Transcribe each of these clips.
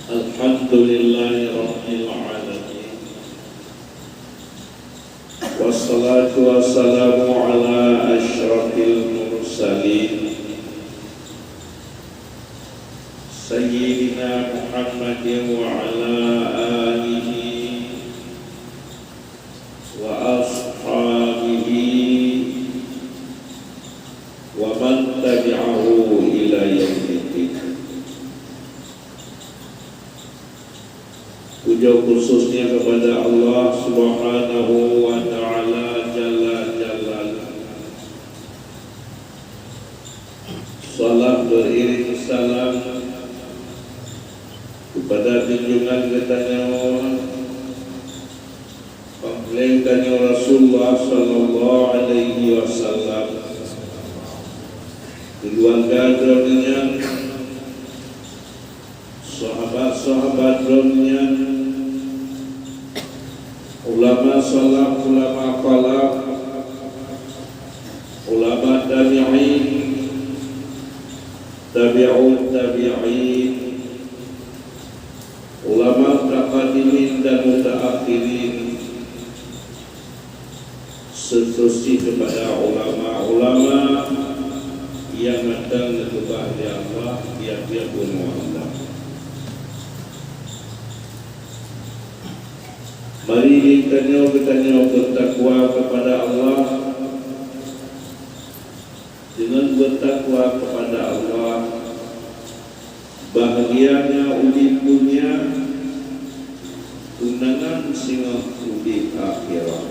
Alhamdulillahi Rabbil Alamin. Wassalatu wassalamu ala asyrafil mursalin Sayyidina Muhammadin wa ala alihi wa ashabihi wa man tabi'ahu ila yaumiddin. Puja khususnya kepada Allah Subhanahu wa Ta'ala Jalla Jalaluhu. Salam beriring salam kepada junjungan kita pembelian Rasulullah Sallallahu Alaihi Wasallam, keluarga dunia, sahabat-sahabat dunia, ulama salaf, ulama falaf, ulama tabi'in, tabi'un tabi'in, ulama taqadimin dan mutaakhirin, seterusnya kepada ulama-ulama yang datang kepada Allah tiap-tiap Allah. Mari kita bertakwa kepada Allah. Dengan bertakwa kepada Allah, bahagianya undi dunia, undangan singa undi akhirat.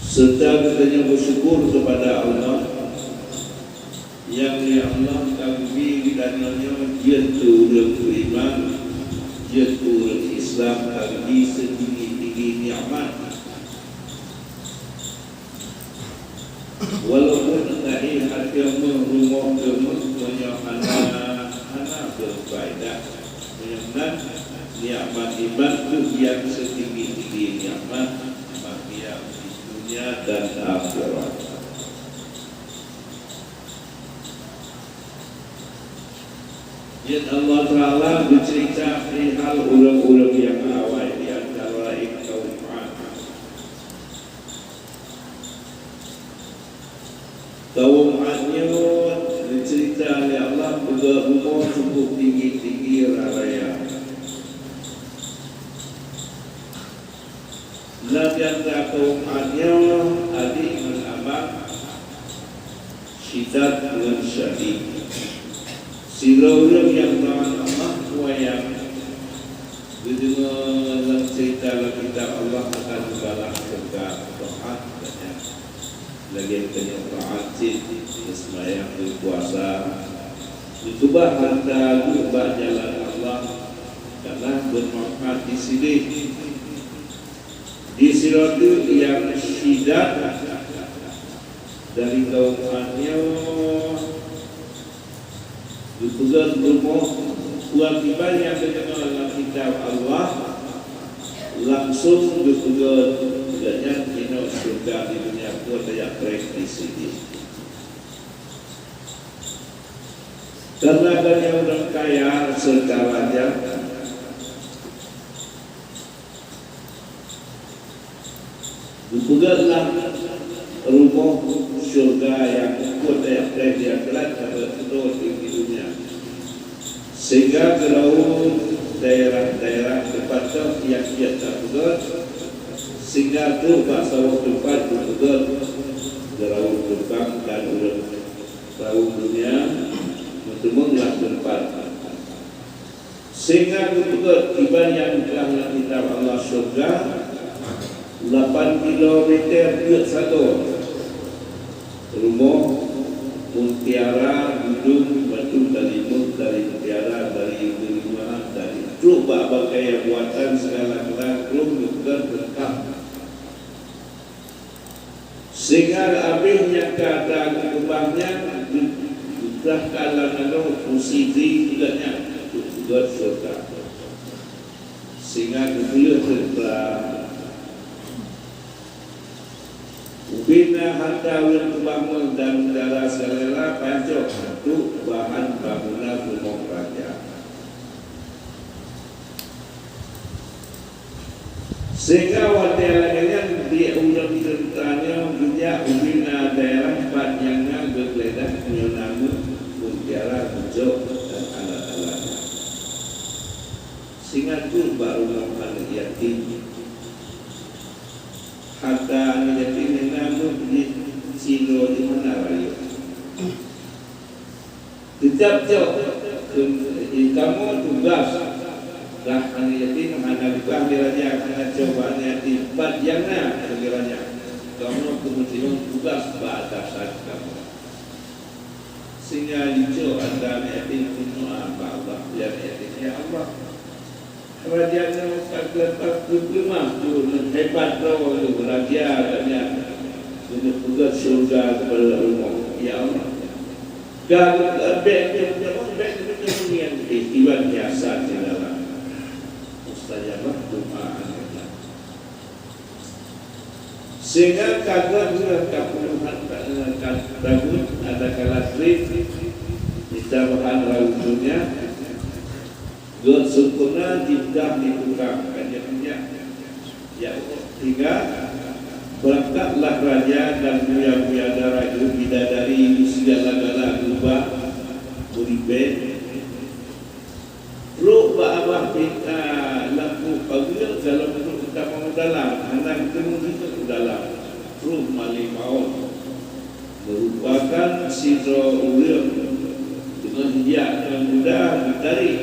Serta kita bersyukur kepada Allah yang Allah kami dananya jatuh beriman, jatuh Islam kami setinggi-tinggi nikmat. Walaupun tadi hati rumah banyak anak berfaedah, banyak nikmat iman itu yang setinggi-tinggi nikmat bagi yang di dunia dan akhirat. Yang Allah Ta'ala bercerita perihal orang-orang yang awal di antara kaum Ad. Kaum Adnya bercerita oleh Allah berumur cukup tinggi-tinggi raya. Nabi antara kaum Adnya adik menambah Syidat dengan Syadid. Silau-silau yang tahan Allah kuayang didengar dalam cerita kitab Allah akan membalas surga taat banyak lagi banyak taat sembahyang berpuasa ditubah harta ubah jalan Allah karena bermanfaat di sini di siratu yang syidat dari kaum Adnya. Tugas rumah kewajiban yang dikenal dalam kitab Allah langsung tugas tugasnya minum surga di dunia pun tidak trek di sini. Karena banyak orang kaya segalanya, tugaslah rumah surga yang pun tidak trek di akhirat atau di dunia. Sehingga kalau daerah-daerah tempat yang biasa juga, sehingga itu bahasa tempat juga daerah tempat dan tahu dunia bertemulah tempat. Sehingga juga tiba yang telah kitab Allah surga 8 kilometer dia satu rumah mutiara gedung batu dari mutiara dari rumah dari coba pakai buatan segala kelakrum juga lengkap sehingga habisnya kata kembangnya sudah kalangan musisi juga surga sehingga dulu setelah Bina harta yang bangun dan udara selera pancok untuk bahan bangunan rumah kerajaan. Sehingga wadah dia undang tentanya punya ubina daerah panjangnya berkeledah punya nama mutiara hijau dan alat-alatnya. Sehingga itu baru nama yatim. Harta yatim nama di sino di mana raya. Tetap jauh kamu tugas. Dah yatim hanya bukan diraja karena cobaan yatim badjana sekiranya kamu kemudian tugas batasan kamu sehingga hijau anda yatim semua Allah ya yatim ya Allah kerajaan lepas berlemah tu hebat kau raja katanya untuk tugas surga kepada umum ya Allah dan baik yang istiwan biasa di dalam mustajabah doa Allah. Sehingga kagak kapuluhan tahun ada kalah trip kita bahan rautnya God sempurna tidak dikurang kajiannya ya Allah hingga berangkatlah raja dan buya-buya darah itu bidadari segala-gala berubah beribe Ruh ba'abah kita lampu pagil dalam bentuk kita mau dalam anak temu itu dalam ruh mali maut merupakan sidro ulium dengan dia yang mudah ditarik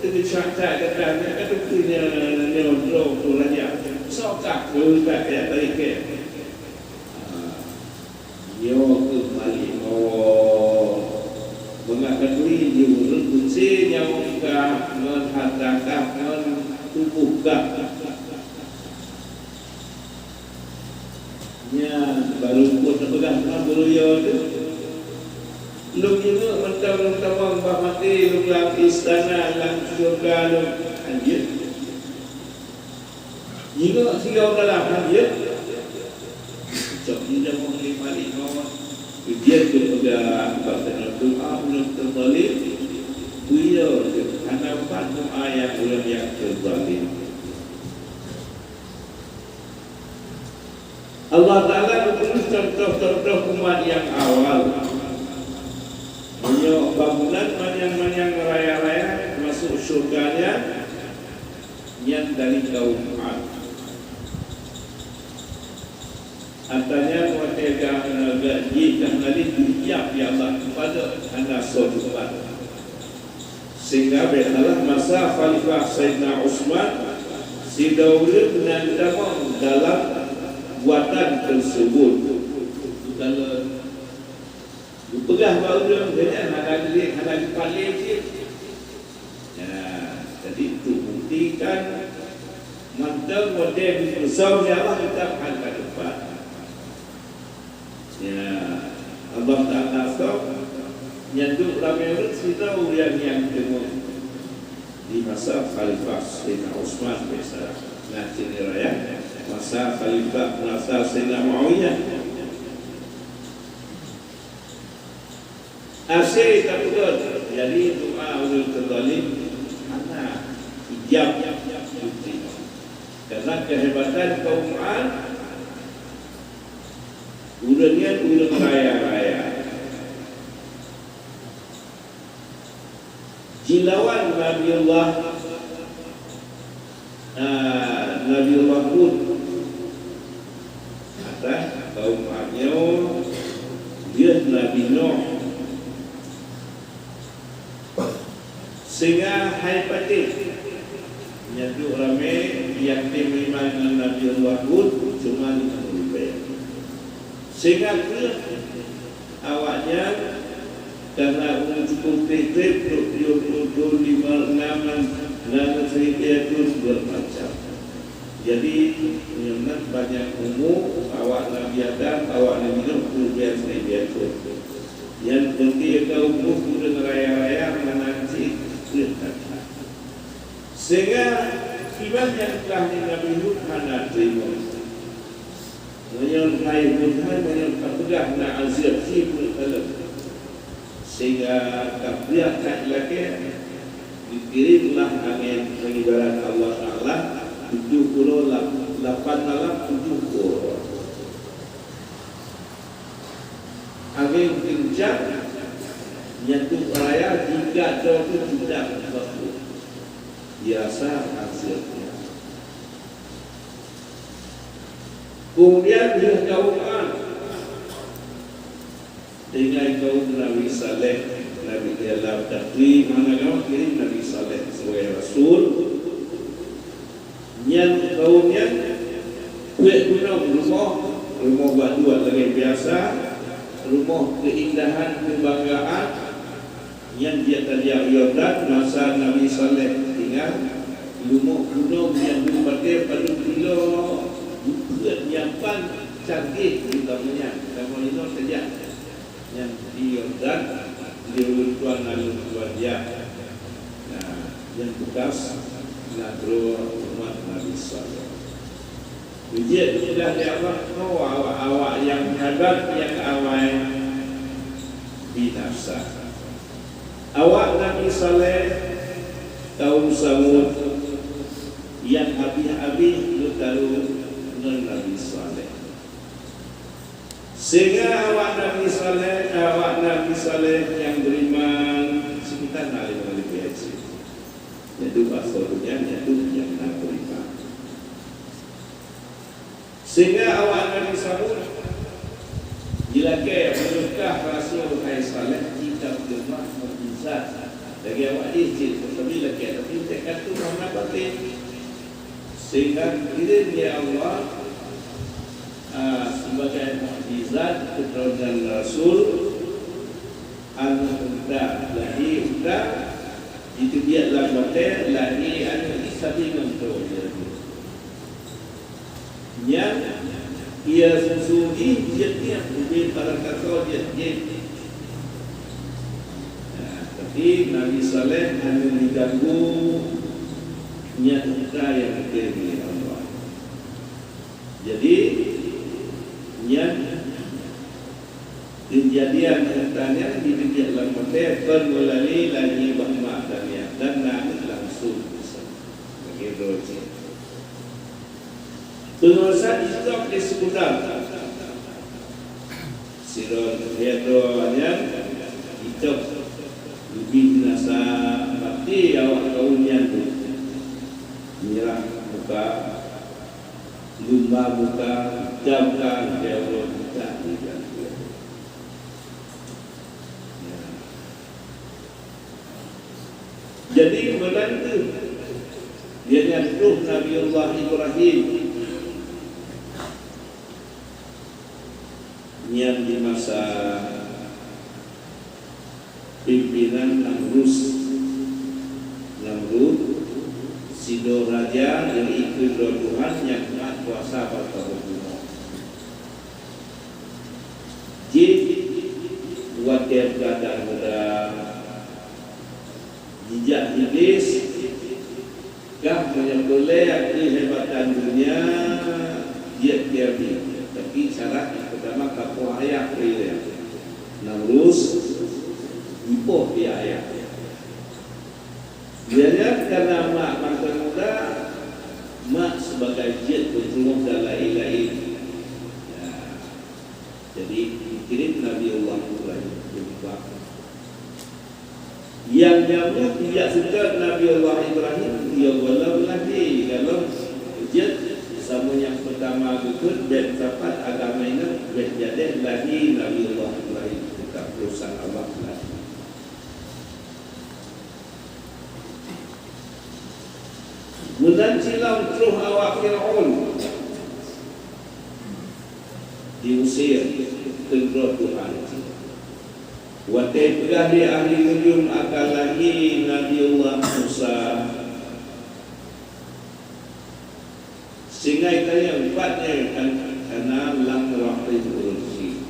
ketika katanya punya neodro tulanya sokak berubah ya tarik ke yo ke mali maut mengakui diurut kunci nyawangkah menghadangkah mentubuhkah nya baru pun pegang baru yo lu juga mentawang bah mati lu lang istana lang surga lu anjir jika siapa dalam anjir cok dia mau mali kawan dia kepada bahasa doa belum terbalik beliau hanapan doa yang belum yang terbalik Allah Ta'ala menulis contoh-contoh umat yang awal punya bangunan manyang-manyang raya-raya masuk surganya yang dari kaum Ad. Artinya mereka gaji dan nali diiap ya Allah kepada anak sahabat. Sehingga dalam masa Khalifah Sayyidina Utsman si Daud menandakan dalam buatan tersebut. Kalau pegah baru dia ada paling ya, jadi itu buktikan mantap model besar ya Allah tetap akan depan. Ya, Allah Ta'ala nyanduk ramai cerita yang temu di masa Khalifah Sayyidina Utsman biasa. Nah, sini raya masa Khalifah masa Sayyidina Muawiyah. Asyik tak betul. Jadi doa ulul terzalim anak ijab bukti. Karena kehebatan kaum Ad udahnya udah raya-raya. Jilawan Nabiullah pun atas kaum Adnya dia Nabi Nuh sehingga haipatik nyatu ramai yang terima dengan Nabiullah pun cuma sehingga awaknya karena cukup titip untuk lima nama cerita itu bermacam. Jadi menyenang banyak umum awak Nabi Adam, awak Nabi Nuh berbiasa biasa. Yang penting kau umum sudah raya-raya menanti kereta. Sehingga ibadah yang telah Nabi Nuh mana terima. menyertai Tuhan menyertai pegah nak azir sibuk dalam sehingga kapriat tak lagi dikirimlah angin pengibaran Allah Ta'ala 78 malam 70 angin kencang nyentuh raya jika itu tidak biasa hasilnya. Kemudian dia kauman dengan kaum Nabi Saleh, Nabi dalam taklim mana kaum kirim Nabi Saleh sebagai Rasul. Yang kaumnya kuat guna rumah batu lagi biasa, rumah keindahan kebanggaan yang dia tadi Yordan masa Nabi Saleh tinggal, rumah gunung yang berbagai pada kilo nyampan canggih utamanya nama itu saja yang di Yordan di Tuan dia yang bekas nadro umat Nabi Saleh. Ujian sudah dia awak yang hebat yang awal binasa. Awak Nabi Saleh kaum Samud yang habis-habis lu Nabi Saleh. Sehingga awak Nabi Saleh yang beriman sekitar kali biasa. Yaitu asalnya yaitu yang nak beriman. Sehingga awak Nabi Saleh jika menyukah Rasul Saleh kitab jemaah mukjizat bagi awak izin tetapi lagi tapi tekat tu mana batin sehingga kirimnya Allah sebagai mukjizat keturunan Rasul Al-Huda lahi Huda itu dia dalam batin lahi Al-Isabi mentor yang ia susuri dia lebih pada kata dia tapi Nabi Saleh hanya diganggu niat kita yang diberi Allah. Jadi niat kejadian katanya dibikin dalam konteks bermulai lagi bahma dan nak langsung begitu. Pengurusan Islam di sekitar Sirot Hedronya itu lebih nasa bakti awak kaumnya tu nyerah buka lumba buka jamkan jauh buka jadi membantu dia nyantuh Nabi Allah Ibrahim yang di masa pimpinan Namrud Sido Raja yang ikut Tuhan yang kuat kuasa pada dunia. Jadi buat dia berada pada jejak iblis gak menyebelai kehebatan dunia dia tapi syarat yang pertama kapu ayah dia Namrud ipoh dia ayah dia karena mak masa muda mak sebagai jet bertolong dalam ilahi jadi dikirim Nabi Allah Ibrahim yang nyamuk tidak suka Nabi Allah Ibrahim dia walau lagi kalau jet sama yang pertama betul dan dapat agama ini berjadi lagi Nabi Allah Ibrahim dekat perusahaan Allah lagi. Mudan silam terus awak Fir'aun diusir tegro Tuhan. Watai pegah di ahli nujum akan lagi Nabi Allah Musa. Sehingga yang empatnya karena lam rahim ursi.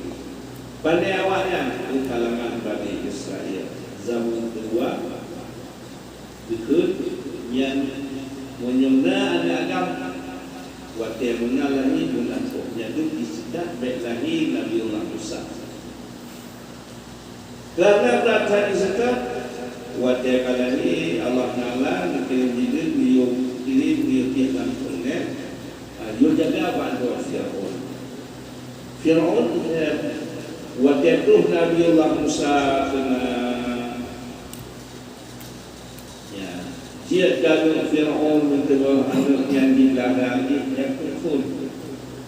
Pandai awaknya di kalangan Bani Israel zaman kedua ikut yang menyembah anak agama Waktu mengalami bulan jadi disedak baik lagi Nabiullah Musa. Kerana berada di sedak waktu kalani Allah Taala kirim dia kirim punya dia jaga bantu Firaun. Firaun waktu itu Nabiullah Musa kena dia jaga Firaun untuk yang di belakang yang kufur.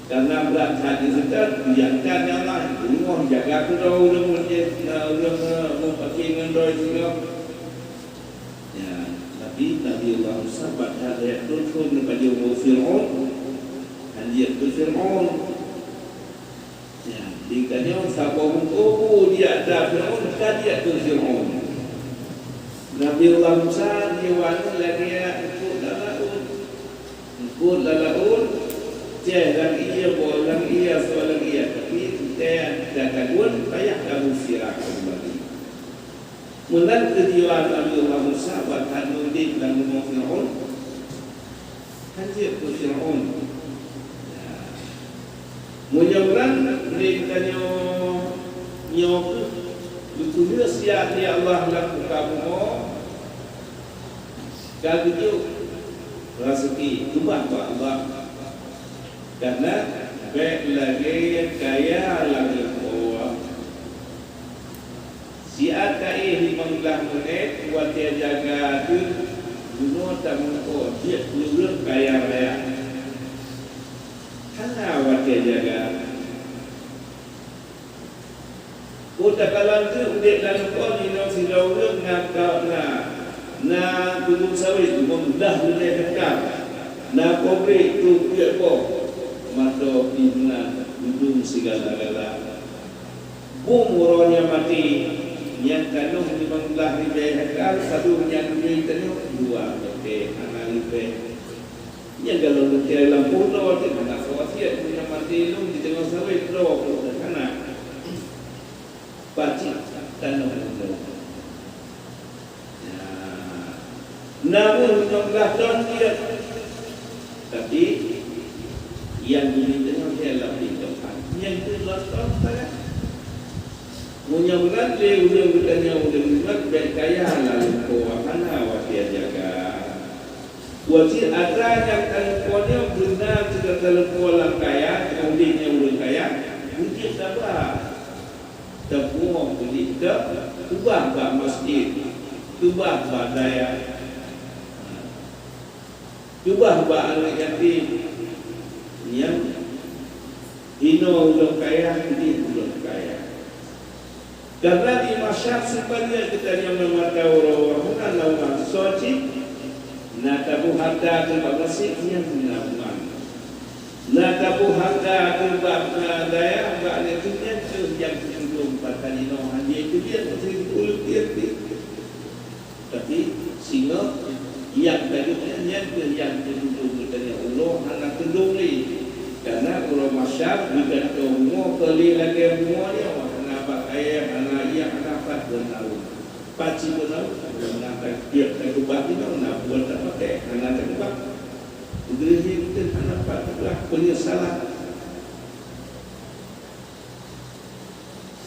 Karena berat hati kita biarkan Allah Allah jaga kita orang pakai ngendoi juga. Ya, tapi Nabiullah Musa pada ayat itu kepada Firaun dan dia ke Firaun. Ya, dikanya sahabat dia ada Firaun dan dia ke Firaun. Nabiullah Musa diwani lagi ikut laut jangan ia bolang ia soalan ia tapi kita jangan pun payah kamu sirah kembali mulan kejiwaan Nabiullah Musa bahkan mudik dan Firaun kan dia ke Firaun mudah-mudahan mereka nyok betul siap ni Allah lakukan kamu kalau itu rezeki cuma buat Allah karena baik lagi kaya lagi kuat si akai 15 menit buat dia jaga tu dulu tak mungkin dia dulu kaya raya karena buat dia jaga udah kalau tu udah dalam kau ni nak silaulah nak kau na gunung sawit mudah boleh dekat na kobre tu dia apa mata pina gunung segala-gala bom orangnya mati yang kanung 15,000 hektar satu yang dunia itu dua okey anak lebih yang kalau kita dalam pulau tu nak sawasiat punya mati lu di tengah sawit lo anak pacik tanah itu. Namun 16 tahun dia tapi yang diberikan ialah Tuhan yang 17 tahun saya mudah-mudahan dia udah bertanya baik kaya lalu kuahana wajib jaga wajib ada yang teleponnya benar tidak telepon kaya kemudian yang belum kaya mungkin sabar tepuh beli ubah bak masjid ubah bak daya ubah bak anak yatim yang hino belum kaya ini belum kaya karena di masyarakat sebenarnya kita yang memata orang-orang lawan soci na tabu harta tempat masjid yang menawan na tabu harta tempat daya bak yatimnya yang 24 kali no hanya itu dia betul dia tapi sehingga yang tadinya yang tunduk bertanya Allah anak tunduk ni karena kalau masyarakat bukan semua kali lagi semua dia anak pakai anak ia anak pat benar paci benar anak dia tak ubah dia anak buat tak pakai anak tak ubah udah itu anak pat lah penyesalan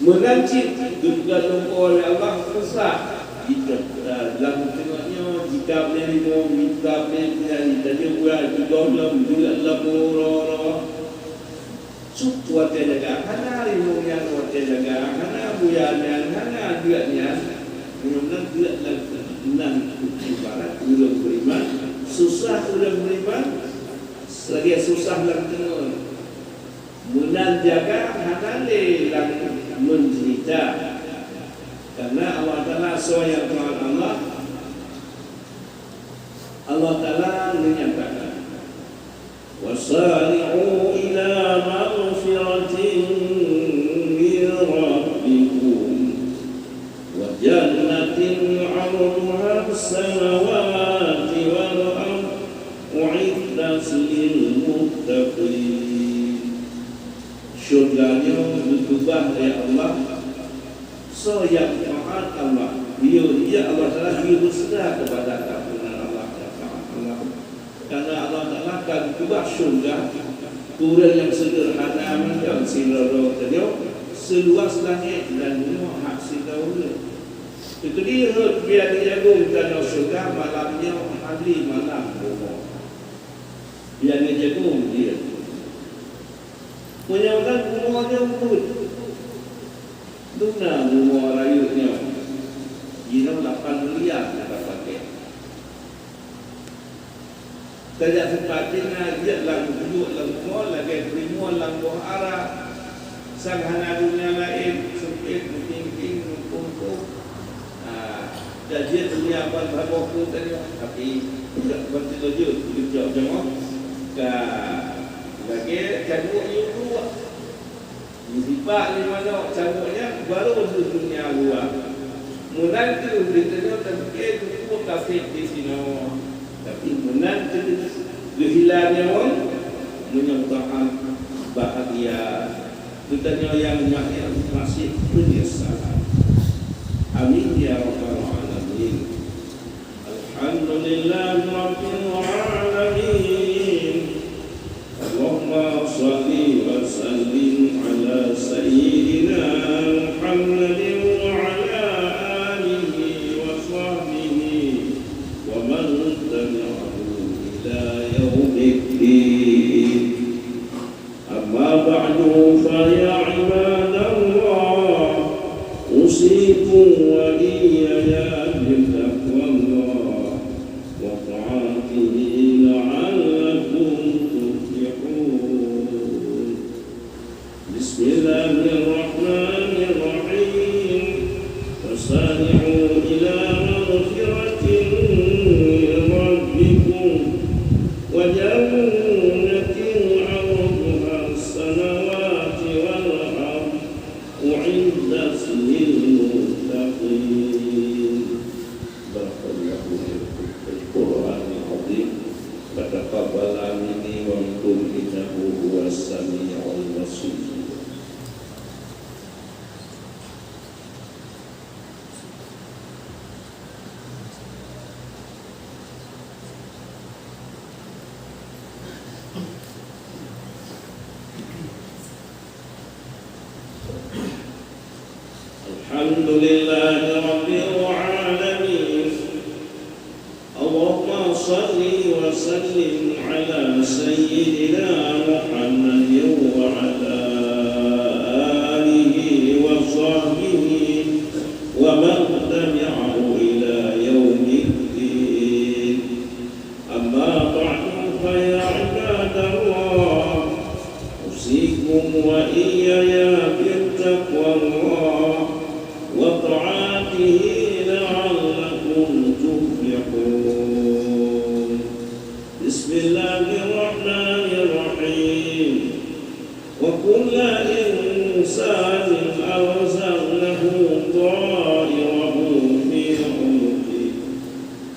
menancip juga oleh Allah susah dalam tengoknya jika boleh minta boleh jadi buat juga dalam juga lemur cukup jaga karena ilmu yang jaga karena buayanya karena duitnya mudah-mudahan duit dan ibarat ulang beriman susah ulang beriman lagi susah dalam tengok mudah jaga karena lang mencerita karena Allah Ta'ala soal Allah Ta'ala menyatakan wasari'u ila maghfiratin min rabbikum wa jannatin 'arduha as-samawati wal ardh u'iddat lil muttaqin syurganya berubah oleh Allah so yang taat Allah dia Allah Ta'ala dia berserah kepada kebenaran Allah karena Allah Ta'ala akan kubah syurga turun yang sederhana macam sinoro tadi seluas langit dan bumi hak sinoro. Itu dia biar dijagung tanah syurga malamnya hari malam bumi. Biar dijagung dia. Menyaukan bumi pun. Duna bumi rayunya. Gino 8 miliar kita pakai. Sejak sepatnya dia lagu duduk lagu mall lagi primo lagu arah sanghana dunia lain sempit tinggi kumpul. Dan dia dunia apa berapa tadi tapi tidak berarti lojut jauh jauh ke lagi cabut itu disipak di mana cabutnya baru dunia luar. Mulan tu beritanya terkait itu kafir di sini. Tapi mulan tu kehilangannya orang menyatakan bahagia. Tutanya yang masih menyesal. Amin ya rabbal alamin. Alhamdulillah rabbil alamin. Allahumma shalli wa sallim ala sayyidina Muhammadin wa ala فيا عباد الله أوصيكم وإياي بتقوى الله وطاعته لعلكم تفلحون. بسم الله الرحمن الرحيم. وسارعوا إلى مغفرة من ربكم وجنة عرضها السماوات والأرض أعدت للمتقين. بارك الله في القرآن العظيم وتقبل مني ومنكم إنه هو السميع البصير. الحمد لله رب العالمين. اللهم صل وسلم على سيدنا محمد وعلى آله وصحبه ومن تبعه إلى يوم الدين. أما بعد فيا عباد الله أوصيكم وإياي بالتقوى الله وطاعته لعلكم تفلحون. بسم الله الرحمن الرحيم. وكل إنسان ألزمناه طائره في عنقه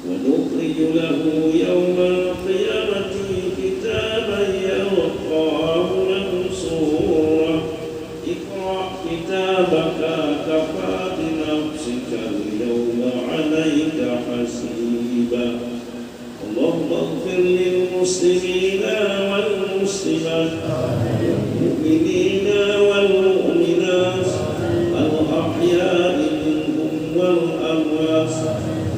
ونخرج له يوم القيامة كتابا يلقاه منشورا. اقرأ كتابك كفى بنفسك اليوم عليك حسيبا. اللهم اغفر للمسلمين والمسلمات والمؤمنين والمؤمنات الأحياء منهم والأموات.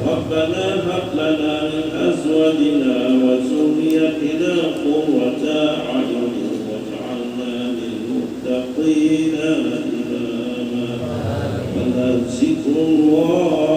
ربنا هب لنا من أزواجنا وذريتنا قرة أعين واجعلنا للمتقين إماما. ذكر الله